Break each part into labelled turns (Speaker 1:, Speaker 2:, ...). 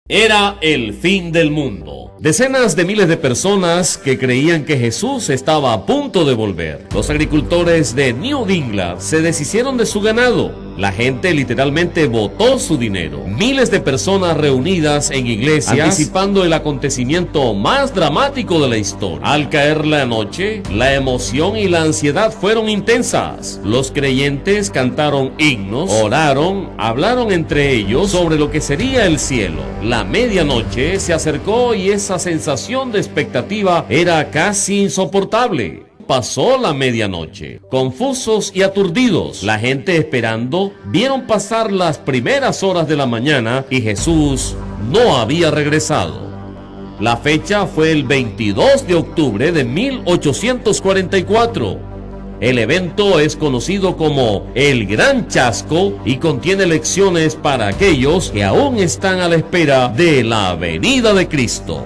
Speaker 1: Era el fin del mundo. Decenas de miles de personas que creían que Jesús estaba a punto de volver. Los agricultores de New England se deshicieron de su ganado. La gente literalmente botó su dinero. Miles de personas reunidas en iglesias, anticipando el acontecimiento más dramático de la historia. Al caer la noche, la emoción y la ansiedad fueron intensas. Los creyentes cantaron himnos, oraron, hablaron entre ellos sobre lo que sería el cielo. La medianoche se acercó y esa sensación de expectativa era casi insoportable. Pasó la medianoche, confusos y aturdidos, la gente esperando, vieron pasar las primeras horas de la mañana y Jesús no había regresado. La fecha fue el 22 de octubre de 1844. El evento es conocido como el Gran Chasco y contiene lecciones para aquellos que aún están a la espera de la venida de Cristo.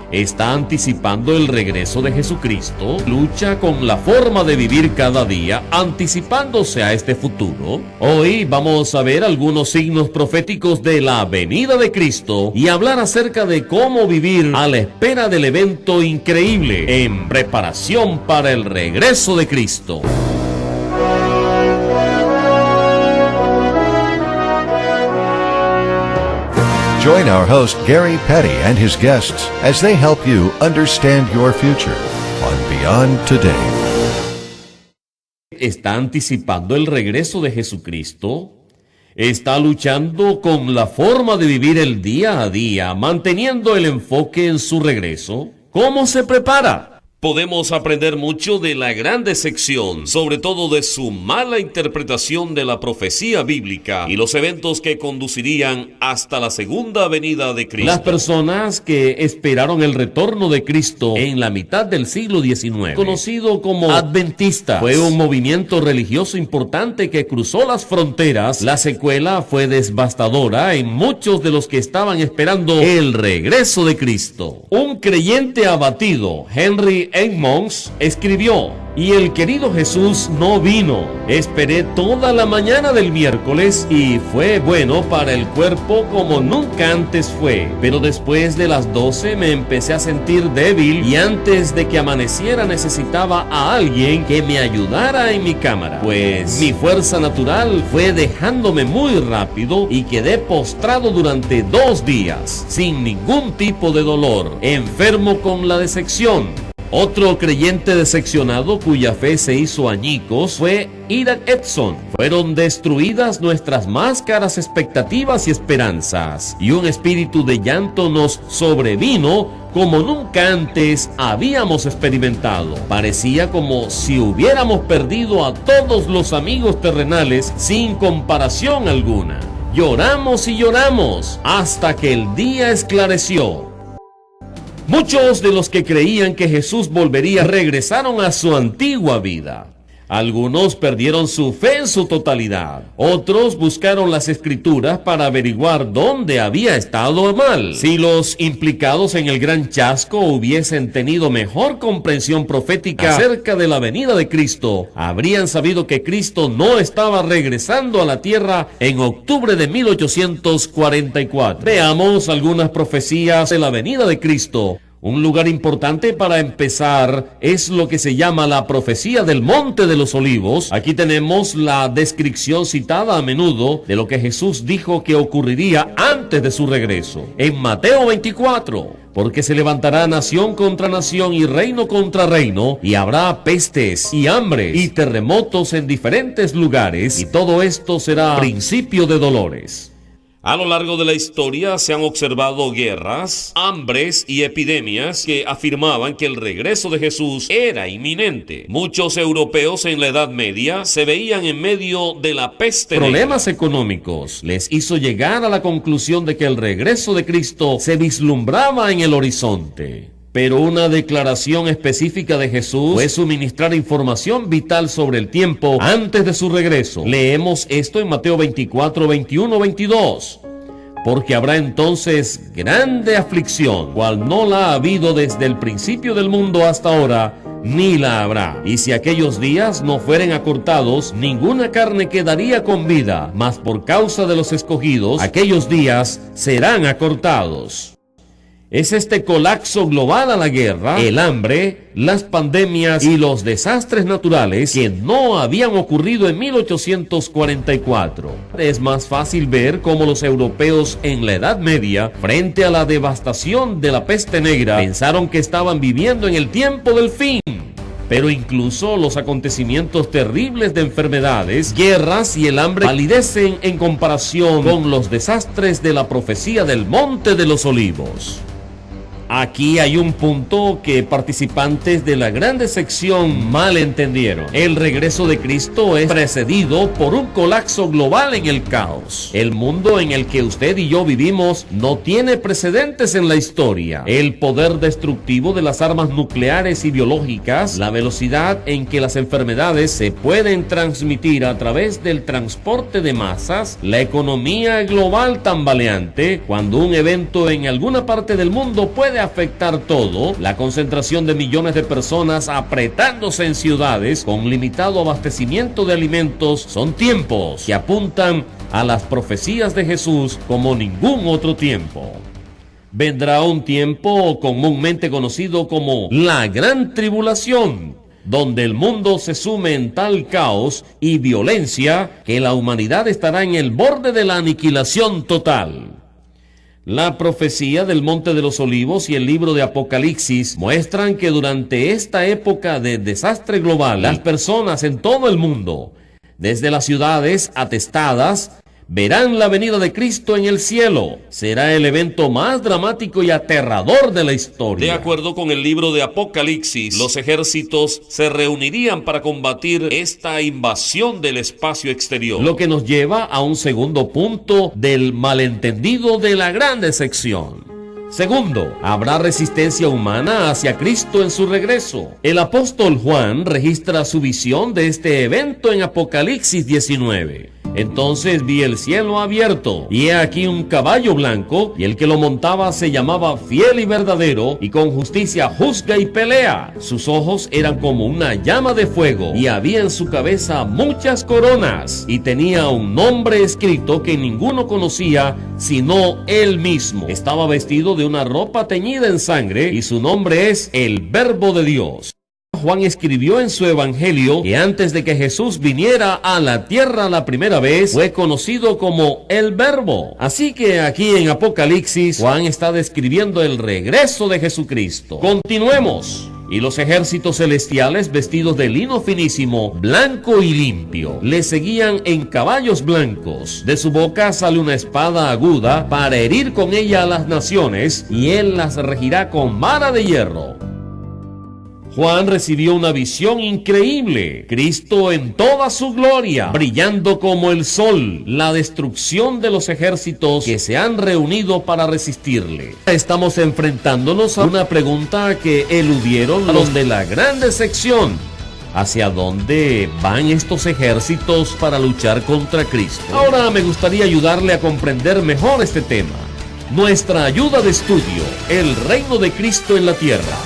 Speaker 1: Está anticipando el regreso de Jesucristo, lucha con la forma de vivir cada día, anticipándose a este futuro. Hoy vamos a ver algunos signos proféticos de la venida de Cristo y hablar acerca de cómo vivir a la espera del evento increíble en preparación para el regreso de Cristo.
Speaker 2: Join our host Gary Petty and his guests as they help you understand your future on Beyond Today.
Speaker 1: ¿Está anticipando el regreso de Jesucristo? ¿Está luchando con la forma de vivir el día a día, manteniendo el enfoque en su regreso? ¿Cómo se prepara? Podemos aprender mucho de la gran decepción, sobre todo de su mala interpretación de la profecía bíblica y los eventos que conducirían hasta la segunda venida de Cristo. Las personas que esperaron el retorno de Cristo en la mitad del siglo XIX, conocido como adventistas, fue un movimiento religioso importante que cruzó las fronteras. La secuela fue devastadora en muchos de los que estaban esperando el regreso de Cristo. Un creyente abatido, Henry Edmonds, escribió: "Y el querido Jesús no vino. Esperé toda la mañana del miércoles y fue bueno para el cuerpo como nunca antes fue. Pero después de las 12 me empecé a sentir débil y antes de que amaneciera necesitaba a alguien que me ayudara en mi cámara. Pues mi fuerza natural fue dejándome muy rápido y quedé postrado durante 2 días, sin ningún tipo de dolor, enfermo con la decepción". Otro creyente decepcionado cuya fe se hizo añicos fue Ida Edson. Fueron destruidas nuestras más caras expectativas y esperanzas, y un espíritu de llanto nos sobrevino como nunca antes habíamos experimentado. Parecía como si hubiéramos perdido a todos los amigos terrenales sin comparación alguna. Lloramos y lloramos hasta que el día esclareció. Muchos de los que creían que Jesús volvería regresaron a su antigua vida. Algunos perdieron su fe en su totalidad. Otros buscaron las escrituras para averiguar dónde había estado mal. Si los implicados en el gran chasco hubiesen tenido mejor comprensión profética acerca de la venida de Cristo, habrían sabido que Cristo no estaba regresando a la tierra en octubre de 1844. Veamos algunas profecías de la venida de Cristo. Un lugar importante para empezar es lo que se llama la profecía del Monte de los Olivos. Aquí tenemos la descripción citada a menudo de lo que Jesús dijo que ocurriría antes de su regreso. En Mateo 24, porque se levantará nación contra nación y reino contra reino, y habrá pestes y hambres y terremotos en diferentes lugares, y todo esto será principio de dolores. A lo largo de la historia se han observado guerras, hambres y epidemias que afirmaban que el regreso de Jesús era inminente. Muchos europeos en la Edad Media se veían en medio de la peste negra. Problemas económicos les hizo llegar a la conclusión de que el regreso de Cristo se vislumbraba en el horizonte. Pero una declaración específica de Jesús fue suministrar información vital sobre el tiempo antes de su regreso. Leemos esto en Mateo 24, 21, 22. Porque habrá entonces grande aflicción, cual no la ha habido desde el principio del mundo hasta ahora, ni la habrá. Y si aquellos días no fueren acortados, ninguna carne quedaría con vida, mas por causa de los escogidos, aquellos días serán acortados. Es este colapso global a la guerra, el hambre, las pandemias y los desastres naturales que no habían ocurrido en 1844. Es más fácil ver cómo los europeos en la Edad Media, frente a la devastación de la peste negra, pensaron que estaban viviendo en el tiempo del fin. Pero incluso los acontecimientos terribles de enfermedades, guerras y el hambre palidecen en comparación con los desastres de la profecía del Monte de los Olivos. Aquí hay un punto que participantes de la grande sección mal entendieron. El regreso de Cristo es precedido por un colapso global en el caos. El mundo en el que usted y yo vivimos no tiene precedentes en la historia. El poder destructivo de las armas nucleares y biológicas, la velocidad en que las enfermedades se pueden transmitir a través del transporte de masas, la economía global tambaleante, cuando un evento en alguna parte del mundo puede afectar todo, la concentración de millones de personas apretándose en ciudades con limitado abastecimiento de alimentos, son tiempos que apuntan a las profecías de Jesús como ningún otro tiempo. Vendrá un tiempo comúnmente conocido como la Gran Tribulación, donde el mundo se sume en tal caos y violencia que la humanidad estará en el borde de la aniquilación total. La profecía del Monte de los Olivos y el libro de Apocalipsis muestran que durante esta época de desastre global, las personas en todo el mundo, desde las ciudades atestadas, verán la venida de Cristo en el cielo. Será el evento más dramático y aterrador de la historia. De acuerdo con el libro de Apocalipsis, los ejércitos se reunirían para combatir esta invasión del espacio exterior. Lo que nos lleva a un segundo punto del malentendido de la gran decepción. Segundo, habrá resistencia humana hacia Cristo en su regreso. El apóstol Juan registra su visión de este evento en Apocalipsis 19. Entonces vi el cielo abierto, y he aquí un caballo blanco, y el que lo montaba se llamaba Fiel y Verdadero, y con justicia juzga y pelea. Sus ojos eran como una llama de fuego, y había en su cabeza muchas coronas, y tenía un nombre escrito que ninguno conocía, sino él mismo. Estaba vestido de una ropa teñida en sangre, y su nombre es el Verbo de Dios. Juan escribió en su evangelio que antes de que Jesús viniera a la tierra la primera vez, fue conocido como el Verbo. Así que aquí en Apocalipsis, Juan está describiendo el regreso de Jesucristo. Continuemos. Y los ejércitos celestiales, vestidos de lino finísimo, blanco y limpio, le seguían en caballos blancos. De su boca sale una espada aguda para herir con ella a las naciones, y él las regirá con vara de hierro. Juan recibió una visión increíble, Cristo en toda su gloria, brillando como el sol, la destrucción de los ejércitos que se han reunido para resistirle. Estamos enfrentándonos a una pregunta que eludieron los de la gran decepción. ¿Hacia dónde van estos ejércitos para luchar contra Cristo? Ahora me gustaría ayudarle a comprender mejor este tema. Nuestra ayuda de estudio, el reino de Cristo en la tierra,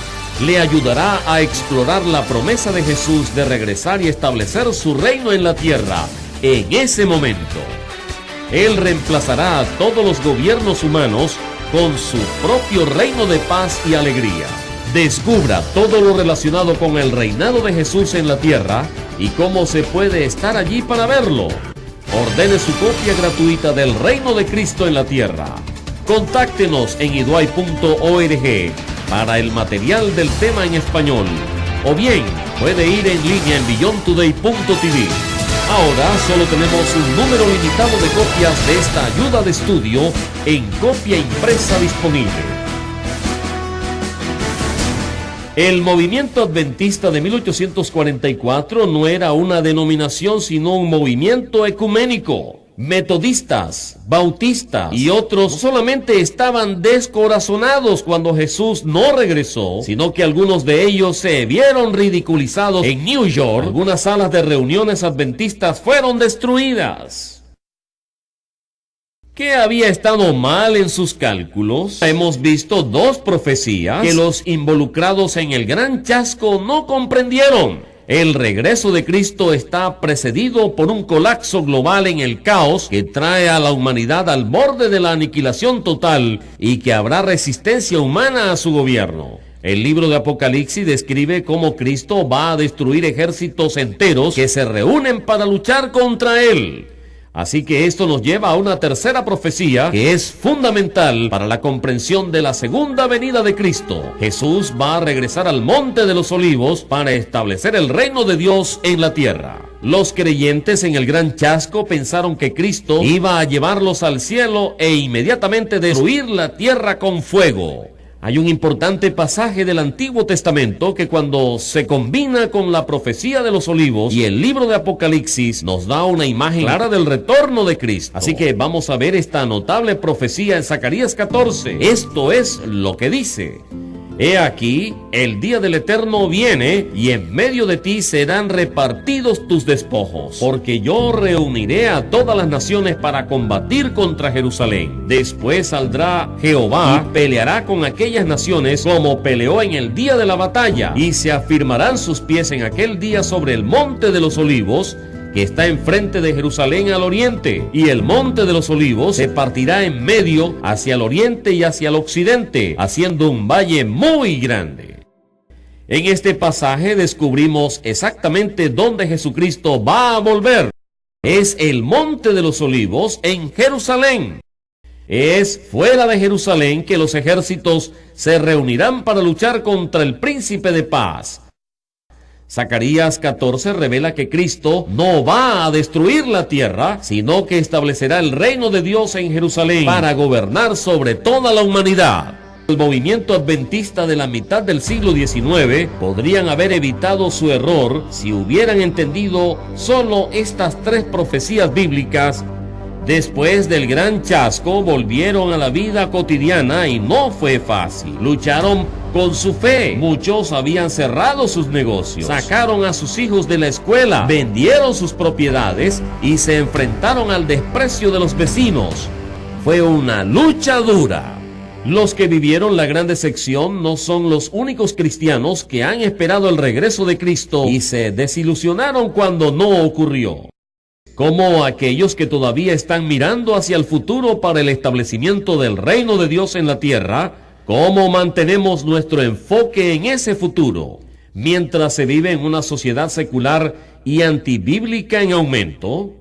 Speaker 1: le ayudará a explorar la promesa de Jesús de regresar y establecer su reino en la tierra en ese momento. Él reemplazará a todos los gobiernos humanos con su propio reino de paz y alegría. Descubra todo lo relacionado con el reinado de Jesús en la tierra y cómo se puede estar allí para verlo. Ordene su copia gratuita del Reino de Cristo en la Tierra. Contáctenos en iduay.org para el material del tema en español, o bien puede ir en línea en beyondtoday.tv. Ahora solo tenemos un número limitado de copias de esta ayuda de estudio en copia impresa disponible. El movimiento adventista de 1844 no era una denominación, sino un movimiento ecuménico. Metodistas, bautistas y otros no solamente estaban descorazonados cuando Jesús no regresó, sino que algunos de ellos se vieron ridiculizados en New York. Algunas salas de reuniones adventistas fueron destruidas. ¿Qué había estado mal en sus cálculos? Hemos visto dos profecías que los involucrados en el gran chasco no comprendieron. El regreso de Cristo está precedido por un colapso global en el caos que trae a la humanidad al borde de la aniquilación total y que habrá resistencia humana a su gobierno. El libro de Apocalipsis describe cómo Cristo va a destruir ejércitos enteros que se reúnen para luchar contra él. Así que esto nos lleva a una tercera profecía que es fundamental para la comprensión de la segunda venida de Cristo. Jesús va a regresar al Monte de los Olivos para establecer el reino de Dios en la tierra. Los creyentes en el gran chasco pensaron que Cristo iba a llevarlos al cielo e inmediatamente destruir la tierra con fuego. Hay un importante pasaje del Antiguo Testamento que cuando se combina con la profecía de los olivos y el libro de Apocalipsis nos da una imagen clara del retorno de Cristo. Así que vamos a ver esta notable profecía en Zacarías 14. Esto es lo que dice: He aquí, el día del Eterno viene, y en medio de ti serán repartidos tus despojos, porque yo reuniré a todas las naciones para combatir contra Jerusalén. Después saldrá Jehová y peleará con aquellas naciones como peleó en el día de la batalla, y se afirmarán sus pies en aquel día sobre el monte de los olivos, que está enfrente de Jerusalén al oriente, y el monte de los olivos se partirá en medio hacia el oriente y hacia el occidente, haciendo un valle muy grande. En este pasaje descubrimos exactamente dónde Jesucristo va a volver. Es el monte de los olivos en Jerusalén. Es fuera de Jerusalén que los ejércitos se reunirán para luchar contra el príncipe de paz. Zacarías 14 revela que Cristo no va a destruir la tierra, sino que establecerá el reino de Dios en Jerusalén para gobernar sobre toda la humanidad. El movimiento adventista de la mitad del siglo XIX podrían haber evitado su error si hubieran entendido solo estas tres profecías bíblicas. Después del gran chasco volvieron a la vida cotidiana y no fue fácil. Lucharon con su fe. Muchos habían cerrado sus negocios, sacaron a sus hijos de la escuela, vendieron sus propiedades y se enfrentaron al desprecio de los vecinos. Fue una lucha dura. Los que vivieron la gran decepción no son los únicos cristianos que han esperado el regreso de Cristo y se desilusionaron cuando no ocurrió. Como aquellos que todavía están mirando hacia el futuro para el establecimiento del reino de Dios en la tierra, ¿cómo mantenemos nuestro enfoque en ese futuro? Mientras se vive en una sociedad secular y antibíblica en aumento,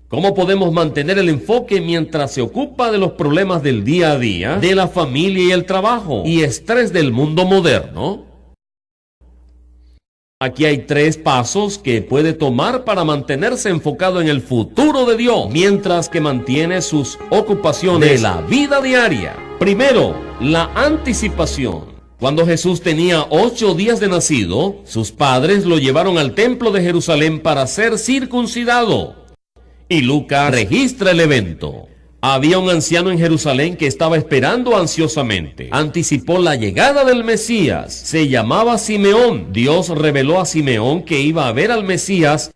Speaker 1: ¿cómo podemos mantener el enfoque mientras se ocupa de los problemas del día a día, de la familia y el trabajo, y estrés del mundo moderno? Aquí hay tres pasos que puede tomar para mantenerse enfocado en el futuro de Dios, mientras que mantiene sus ocupaciones de la vida diaria. Primero, la anticipación. Cuando Jesús tenía 8 días de nacido, sus padres lo llevaron al templo de Jerusalén para ser circuncidado. Y Lucas registra el evento. Había un anciano en Jerusalén que estaba esperando ansiosamente. Anticipó la llegada del Mesías. Se llamaba Simeón. Dios reveló a Simeón que iba a ver al Mesías.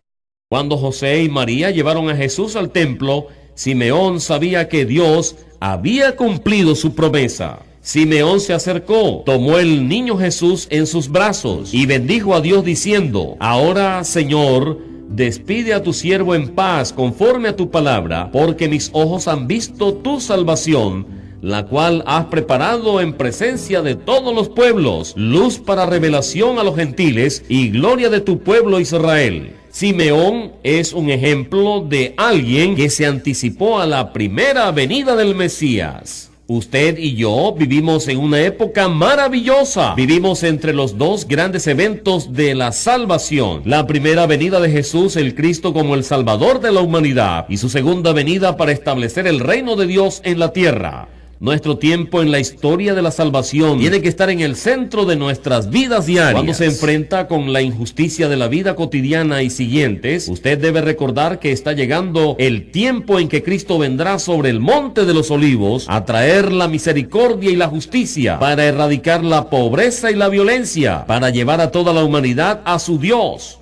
Speaker 1: Cuando José y María llevaron a Jesús al templo, Simeón sabía que Dios había cumplido su promesa. Simeón se acercó, tomó el niño Jesús en sus brazos y bendijo a Dios diciendo: Ahora, Señor, despide a tu siervo en paz conforme a tu palabra, porque mis ojos han visto tu salvación, la cual has preparado en presencia de todos los pueblos, luz para revelación a los gentiles y gloria de tu pueblo Israel. Simeón es un ejemplo de alguien que se anticipó a la primera venida del Mesías. Usted y yo vivimos en una época maravillosa. Vivimos entre los dos grandes eventos de la salvación. La primera venida de Jesús, el Cristo, como el Salvador de la humanidad, y su segunda venida para establecer el reino de Dios en la tierra. Nuestro tiempo en la historia de la salvación tiene que estar en el centro de nuestras vidas diarias. Cuando se enfrenta con la injusticia de la vida cotidiana y siguientes, usted debe recordar que está llegando el tiempo en que Cristo vendrá sobre el monte de los olivos a traer la misericordia y la justicia, para erradicar la pobreza y la violencia, para llevar a toda la humanidad a su Dios.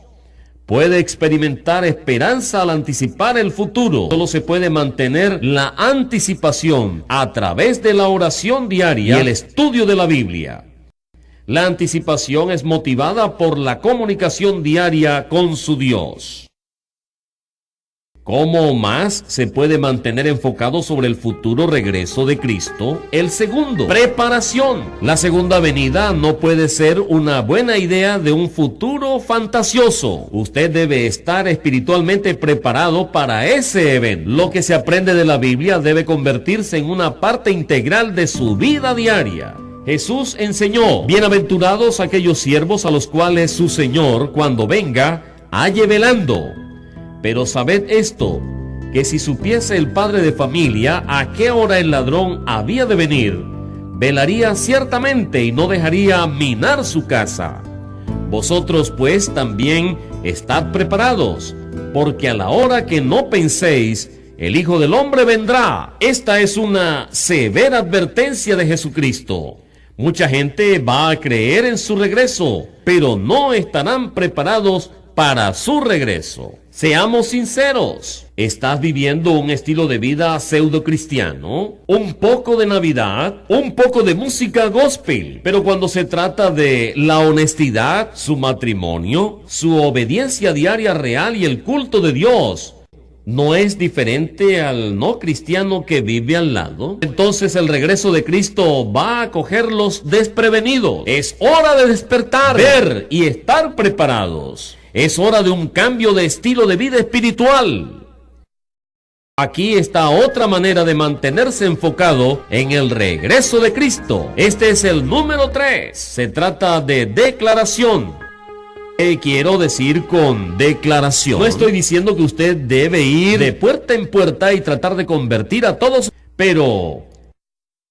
Speaker 1: puede experimentar esperanza al anticipar el futuro. Solo se puede mantener la anticipación a través de la oración diaria y el estudio de la Biblia. La anticipación es motivada por la comunicación diaria con su Dios. ¿Cómo más se puede mantener enfocado sobre el futuro regreso de Cristo? El segundo, preparación. La segunda venida no puede ser una buena idea de un futuro fantasioso. Usted debe estar espiritualmente preparado para ese evento. Lo que se aprende de la Biblia debe convertirse en una parte integral de su vida diaria. Jesús enseñó: bienaventurados aquellos siervos a los cuales su Señor, cuando venga, halle velando. Pero sabed esto, que si supiese el padre de familia a qué hora el ladrón había de venir, velaría ciertamente y no dejaría minar su casa. Vosotros pues también estad preparados, porque a la hora que no penséis, el Hijo del Hombre vendrá. Esta es una severa advertencia de Jesucristo. Mucha gente va a creer en su regreso, pero no estarán preparados para su regreso. Seamos sinceros, ¿estás viviendo un estilo de vida pseudo-cristiano? Un poco de Navidad, un poco de música gospel, pero cuando se trata de la honestidad, su matrimonio, su obediencia diaria real y el culto de Dios, ¿no es diferente al no cristiano que vive al lado? Entonces el regreso de Cristo va a cogerlos desprevenidos. Es hora de despertar, ver y estar preparados. Es hora de un cambio de estilo de vida espiritual. Aquí está otra manera de mantenerse enfocado en el regreso de Cristo. Este es el número 3. Se trata de declaración. ¿Qué quiero decir con declaración? No estoy diciendo que usted debe ir de puerta en puerta y tratar de convertir a todos, pero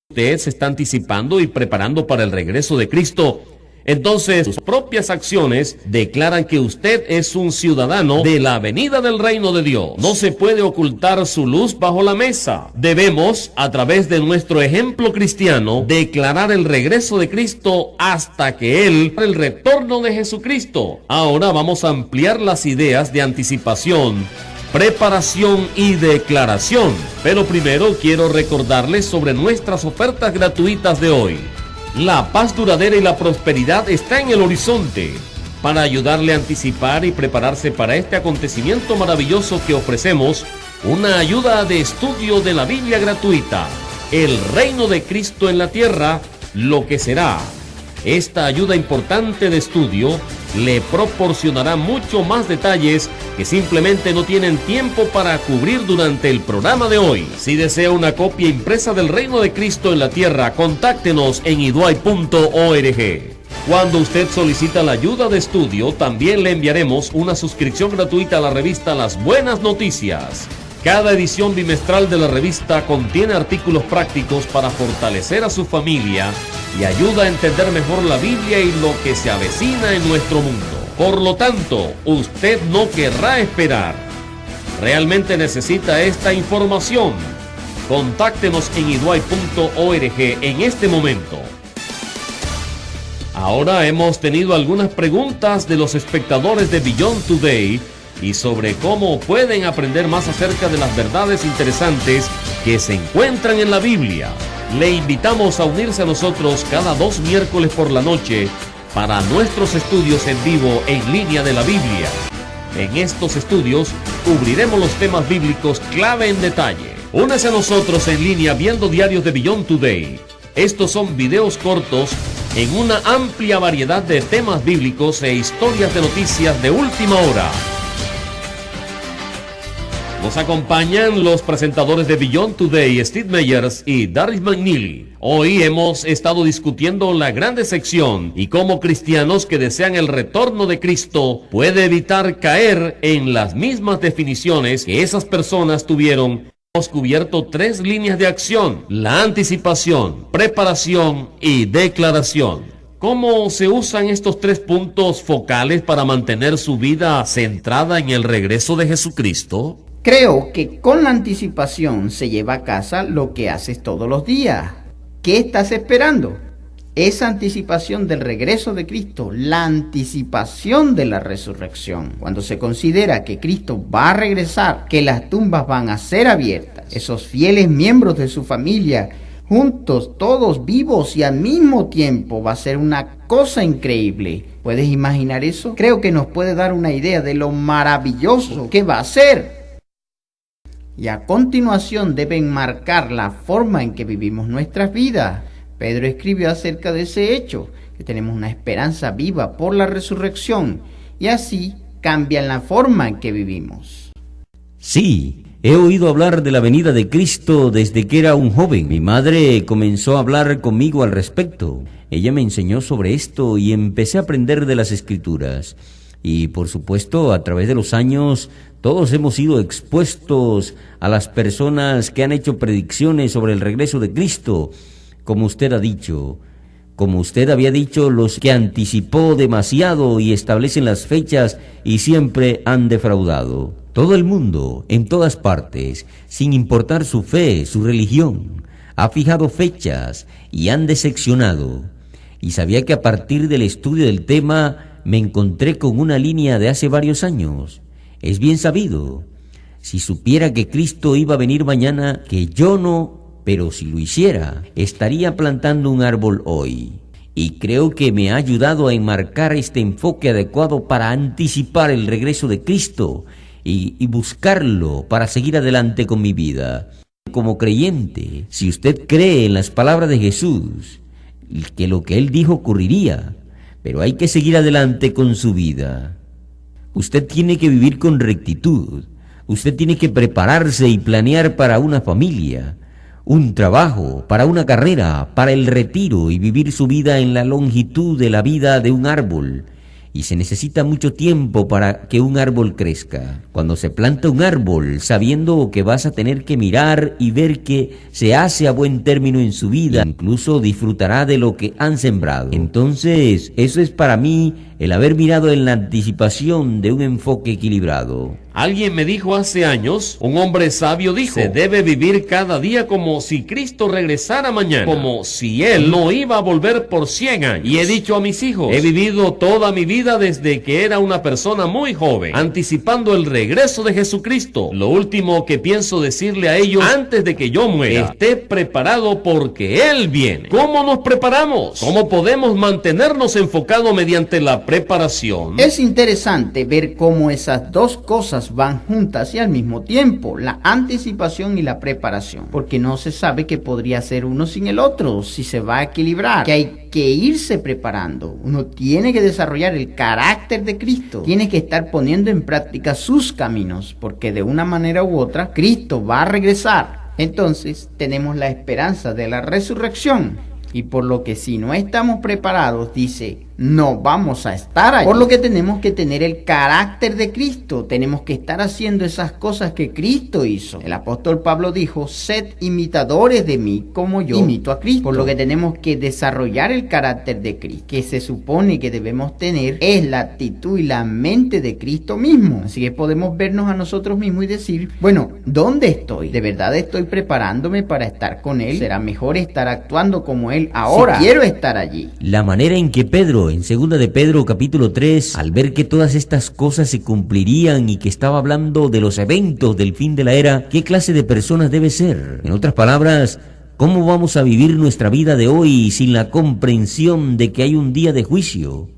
Speaker 1: usted se está anticipando y preparando para el regreso de Cristo. Entonces, sus propias acciones declaran que usted es un ciudadano de la venida del reino de Dios. No se puede ocultar su luz bajo la mesa. Debemos, a través de nuestro ejemplo cristiano, declarar el regreso de Cristo hasta que el retorno de Jesucristo. Ahora vamos a ampliar las ideas de anticipación, preparación y declaración. Pero primero quiero recordarles sobre nuestras ofertas gratuitas de hoy. La paz duradera y la prosperidad está en el horizonte. Para ayudarle a anticipar y prepararse para este acontecimiento maravilloso que ofrecemos, una ayuda de estudio de la Biblia gratuita, El reino de Cristo en la tierra, lo que será. Esta ayuda importante de estudio le proporcionará mucho más detalles que simplemente no tienen tiempo para cubrir durante el programa de hoy. Si desea una copia impresa del reino de Cristo en la tierra, contáctenos en iduay.org. Cuando usted solicita la ayuda de estudio, también le enviaremos una suscripción gratuita a la revista Las Buenas Noticias. Cada edición bimestral de la revista contiene artículos prácticos para fortalecer a su familia y ayuda a entender mejor la Biblia y lo que se avecina en nuestro mundo. Por lo tanto, usted no querrá esperar. ¿Realmente necesita esta información? Contáctenos en iduay.org en este momento. Ahora hemos tenido algunas preguntas de los espectadores de Beyond Today y sobre cómo pueden aprender más acerca de las verdades interesantes que se encuentran en la Biblia. Le invitamos a unirse a nosotros cada 2 miércoles por la noche para nuestros estudios en vivo en línea de la Biblia. En estos estudios cubriremos los temas bíblicos clave en detalle. Únase a nosotros en línea viendo diarios de Beyond Today. Estos son videos cortos en una amplia variedad de temas bíblicos e historias de noticias de última hora. Nos acompañan los presentadores de Beyond Today, Steve Meyers y Darius McNeely. Hoy hemos estado discutiendo la grande sección y cómo cristianos que desean el retorno de Cristo puede evitar caer en las mismas definiciones que esas personas tuvieron. Hemos cubierto 3 líneas de acción: la anticipación, preparación y declaración. ¿Cómo se usan estos 3 puntos focales para mantener su vida centrada en el regreso de Jesucristo?
Speaker 3: Creo que con la anticipación se lleva a casa lo que haces todos los días. ¿Qué estás esperando? esa anticipación del regreso de Cristo, la anticipación de la resurrección. Cuando se considera que Cristo va a regresar, que las tumbas van a ser abiertas, esos fieles miembros de su familia, juntos, todos vivos y al mismo tiempo, va a ser una cosa increíble. ¿Puedes imaginar eso? Creo que nos puede dar una idea de lo maravilloso que va a ser. Y a continuación deben marcar la forma en que vivimos nuestras vidas. Pedro escribió acerca de ese hecho, que tenemos una esperanza viva por la resurrección, y así cambian la forma en que vivimos.
Speaker 4: Sí, he oído hablar de la venida de Cristo desde que era un joven. Mi madre comenzó a hablar conmigo al respecto. Ella me enseñó sobre esto y empecé a aprender de las Escrituras. Y por supuesto, a través de los años, todos hemos sido expuestos a las personas que han hecho predicciones sobre el regreso de Cristo. Como usted ha dicho, como usted había dicho, los que anticipó demasiado y establecen las fechas y siempre han defraudado. Todo el mundo, en todas partes, sin importar su fe, su religión, ha fijado fechas y han decepcionado. Y sabía que a partir del estudio del tema me encontré con una línea de hace varios años. Es bien sabido. Si supiera que Cristo iba a venir mañana, que yo no, pero si lo hiciera, estaría plantando un árbol hoy. Y creo que me ha ayudado a enmarcar este enfoque adecuado para anticipar el regreso de Cristo y buscarlo para seguir adelante con mi vida. Como creyente, si usted cree en las palabras de Jesús, que lo que Él dijo ocurriría, pero hay que seguir adelante con su vida. Usted tiene que vivir con rectitud. Usted tiene que prepararse y planear para una familia, un trabajo, para una carrera, para el retiro y vivir su vida en la longitud de la vida de un árbol. Y se necesita mucho tiempo para que un árbol crezca. Cuando se planta un árbol, sabiendo que vas a tener que mirar y ver que se hace a buen término en su vida, incluso disfrutará de lo que han sembrado. Entonces, eso es para mí el haber mirado en la anticipación de un enfoque equilibrado.
Speaker 1: Alguien me dijo hace años, un hombre sabio dijo, se debe vivir cada día como si Cristo regresara mañana, como si Él no iba a volver por 100 años. Y he dicho a mis hijos, he vivido toda mi vida desde que era una persona muy joven, anticipando el regreso de Jesucristo. Lo último que pienso decirle a ellos antes de que yo muera, esté preparado porque Él viene. ¿Cómo nos preparamos? ¿Cómo podemos mantenernos enfocados mediante la preparación?
Speaker 3: Es interesante ver cómo esas dos cosas van juntas y al mismo tiempo, la anticipación y la preparación, porque no se sabe que podría ser uno sin el otro, si se va a equilibrar, que hay que irse preparando. Uno tiene que desarrollar el carácter de Cristo, tiene que estar poniendo en práctica sus caminos, porque de una manera u otra, Cristo va a regresar. Entonces, tenemos la esperanza de la resurrección, y por lo que si no estamos preparados, dice, no vamos a estar ahí. Por lo que tenemos que tener el carácter de Cristo. Tenemos que estar haciendo esas cosas que Cristo hizo. El apóstol Pablo dijo, sed imitadores de mí como yo imito a Cristo. Por lo que tenemos que desarrollar el carácter de Cristo, que se supone que debemos tener es la actitud y la mente de Cristo mismo. Así que podemos vernos a nosotros mismos y decir, bueno, ¿dónde estoy? ¿De verdad estoy preparándome para estar con Él? ¿Será mejor estar actuando como Él ahora? Si quiero estar allí.
Speaker 4: La manera en que Pedro, en 2 de Pedro capítulo 3, al ver que todas estas cosas se cumplirían y que estaba hablando de los eventos del fin de la era, ¿qué clase de personas debe ser? En otras palabras, ¿cómo vamos a vivir nuestra vida de hoy sin la comprensión de que hay un día de juicio?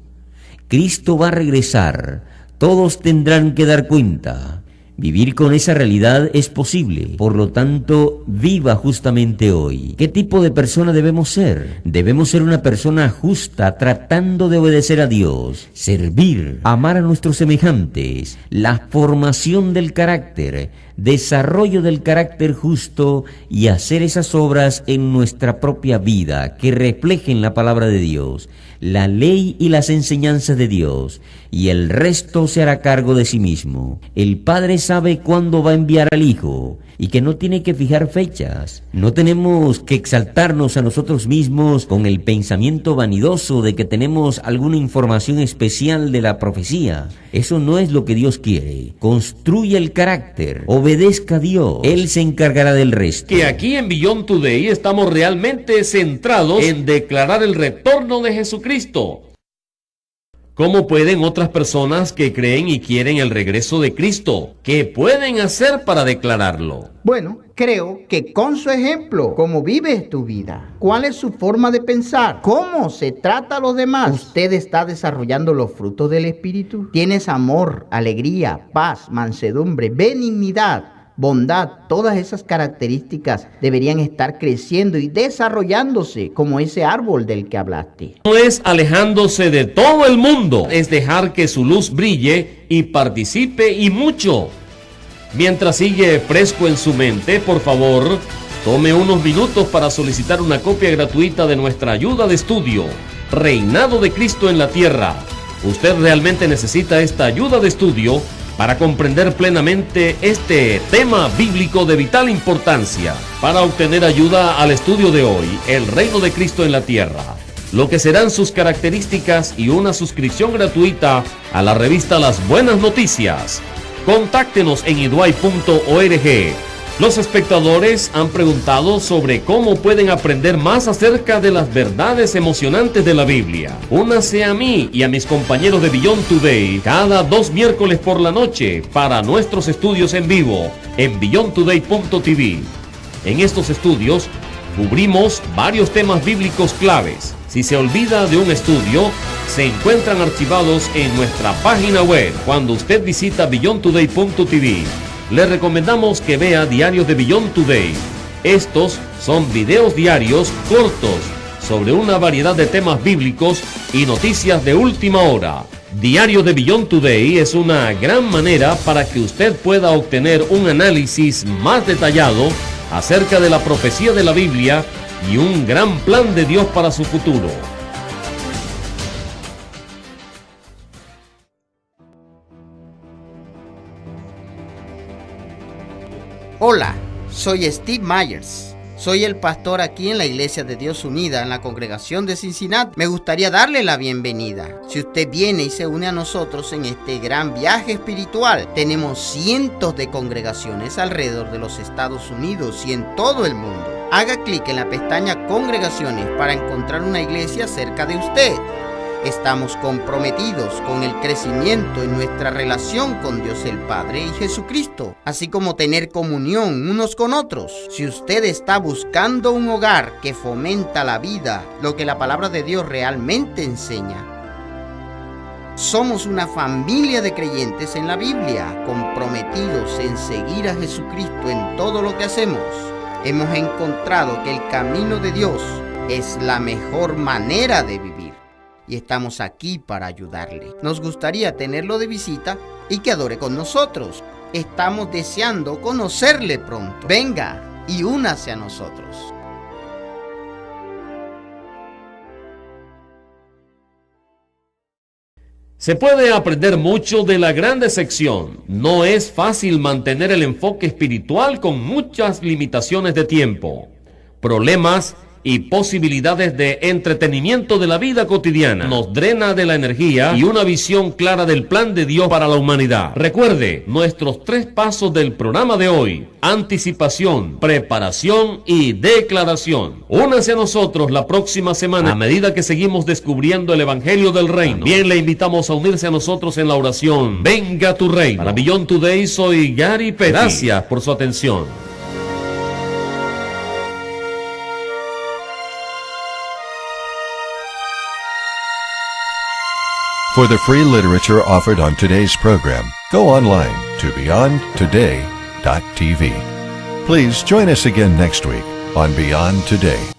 Speaker 4: Cristo va a regresar, todos tendrán que dar cuenta. Vivir con esa realidad es posible, por lo tanto, viva justamente hoy. ¿Qué tipo de persona debemos ser? Debemos ser una persona justa, tratando de obedecer a Dios, servir, amar a nuestros semejantes, la formación del carácter, desarrollo del carácter justo y hacer esas obras en nuestra propia vida que reflejen la palabra de Dios, la ley y las enseñanzas de Dios, y el resto se hará cargo de sí mismo. El Padre sabe cuándo va a enviar al Hijo, y que no tiene que fijar fechas. No tenemos que exaltarnos a nosotros mismos con el pensamiento vanidoso de que tenemos alguna información especial de la profecía. Eso no es lo que Dios quiere. Construye el carácter, obedezca a Dios, Él se encargará del resto.
Speaker 1: Que aquí en Beyond Today estamos realmente centrados en declarar el retorno de Jesucristo. ¿Cómo pueden otras personas que creen y quieren el regreso de Cristo? ¿Qué pueden hacer para declararlo?
Speaker 3: Bueno, creo que con su ejemplo, cómo vives tu vida, cuál es su forma de pensar, cómo se trata a los demás, usted está desarrollando los frutos del Espíritu. Tienes amor, alegría, paz, mansedumbre, benignidad, bondad. Todas esas características deberían estar creciendo y desarrollándose como ese árbol del que hablaste.
Speaker 1: No es alejándose de todo el mundo, es dejar que su luz brille y participe y mucho. Mientras sigue fresco en su mente, por favor, tome unos minutos para solicitar una copia gratuita de nuestra ayuda de estudio, Reinado de Cristo en la Tierra. Usted realmente necesita esta ayuda de estudio para comprender plenamente este tema bíblico de vital importancia. Para obtener ayuda al estudio de hoy, el reino de Cristo en la tierra, lo que serán sus características y una suscripción gratuita a la revista Las Buenas Noticias, contáctenos en iduay.org. Los espectadores han preguntado sobre cómo pueden aprender más acerca de las verdades emocionantes de la Biblia. Únase a mí y a mis compañeros de Beyond Today cada 2 miércoles por la noche para nuestros estudios en vivo en beyondtoday.tv. En estos estudios cubrimos varios temas bíblicos claves. Si se olvida de un estudio, se encuentran archivados en nuestra página web cuando usted visita beyondtoday.tv. Le recomendamos que vea Diarios de Beyond Today. Estos son videos diarios cortos sobre una variedad de temas bíblicos y noticias de última hora. Diario de Beyond Today es una gran manera para que usted pueda obtener un análisis más detallado acerca de la profecía de la Biblia y un gran plan de Dios para su futuro.
Speaker 3: Hola, soy Steve Myers. Soy el pastor aquí en la Iglesia de Dios Unida, en la congregación de Cincinnati. Me gustaría darle la bienvenida. Si usted viene y se une a nosotros en este gran viaje espiritual, tenemos cientos de congregaciones alrededor de los Estados Unidos y en todo el mundo. Haga clic en la pestaña Congregaciones para encontrar una iglesia cerca de usted. Estamos comprometidos con el crecimiento en nuestra relación con Dios el Padre y Jesucristo, así como tener comunión unos con otros. Si usted está buscando un hogar que fomenta la vida, lo que la palabra de Dios realmente enseña, somos una familia de creyentes en la Biblia, comprometidos en seguir a Jesucristo en todo lo que hacemos. Hemos encontrado que el camino de Dios es la mejor manera de vivir. Y estamos aquí para ayudarle. Nos gustaría tenerlo de visita y que adore con nosotros. Estamos deseando conocerle pronto. Venga y únase a nosotros.
Speaker 1: Se puede aprender mucho de la gran decepción. No es fácil mantener el enfoque espiritual con muchas limitaciones de tiempo, problemas y posibilidades de entretenimiento de la vida cotidiana. Nos drena de la energía y una visión clara del plan de Dios para la humanidad. Recuerde nuestros 3 pasos del programa de hoy: anticipación, preparación y declaración. Únase a nosotros la próxima semana a medida que seguimos descubriendo el Evangelio del Reino. También le invitamos a unirse a nosotros en la oración Venga tu Reino. Para Beyond Today soy Gary Petty. Gracias por su atención.
Speaker 2: For the free literature offered on today's program, go online to beyondtoday.tv. Please join us again next week on Beyond Today.